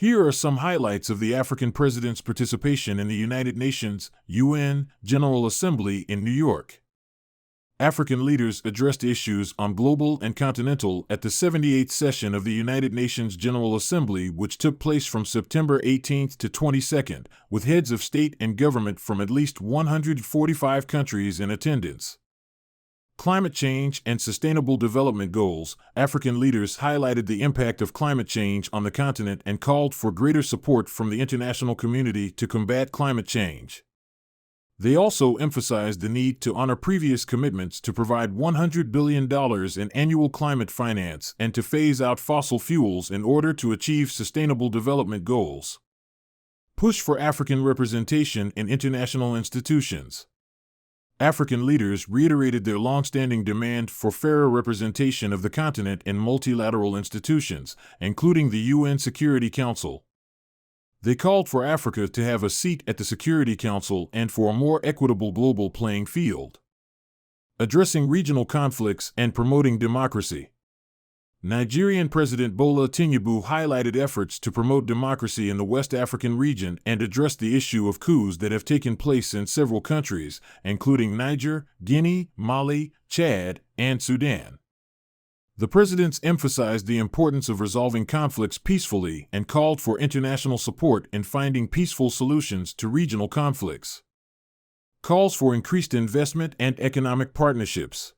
Here are some highlights of the African president's participation in the United Nations (UN) General Assembly in New York. African leaders addressed issues on global and continental at the 78th session of the United Nations General Assembly, which took place from September 18th to 22nd, with heads of state and government from at least 145 countries in attendance. Climate change and sustainable development goals. African leaders highlighted the impact of climate change on the continent and called for greater support from the international community to combat climate change. They also emphasized the need to honor previous commitments to provide $100 billion in annual climate finance and to phase out fossil fuels in order to achieve sustainable development goals. Push for African representation in international institutions. African leaders reiterated their long-standing demand for fairer representation of the continent in multilateral institutions, including the UN Security Council. They called for Africa to have a seat at the Security Council and for a more equitable global playing field. Addressing regional conflicts and promoting democracy. Nigerian President Bola Tinubu highlighted efforts to promote democracy in the West African region and addressed the issue of coups that have taken place in several countries, including Niger, Guinea, Mali, Chad, and Sudan. The presidents emphasized the importance of resolving conflicts peacefully and called for international support in finding peaceful solutions to regional conflicts. Calls for increased investment and economic partnerships.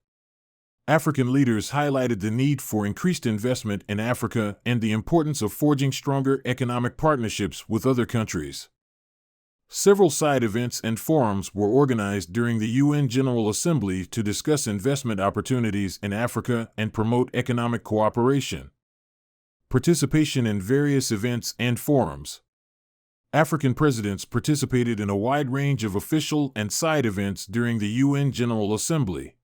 African leaders highlighted the need for increased investment in Africa and the importance of forging stronger economic partnerships with other countries. Several side events and forums were organized during the UN General Assembly to discuss investment opportunities in Africa and promote economic cooperation. Participation in various events and forums. African presidents participated in a wide range of official and side events during the UN General Assembly.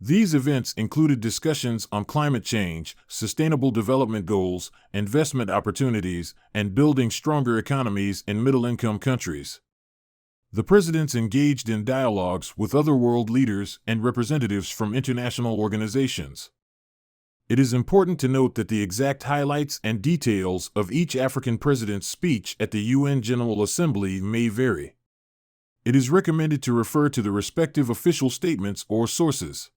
These events included discussions on climate change, sustainable development goals, investment opportunities, and building stronger economies in middle-income countries. The presidents engaged in dialogues with other world leaders and representatives from international organizations. It is important to note that the exact highlights and details of each African president's speech at the UN General Assembly may vary. It is recommended to refer to the respective official statements or sources.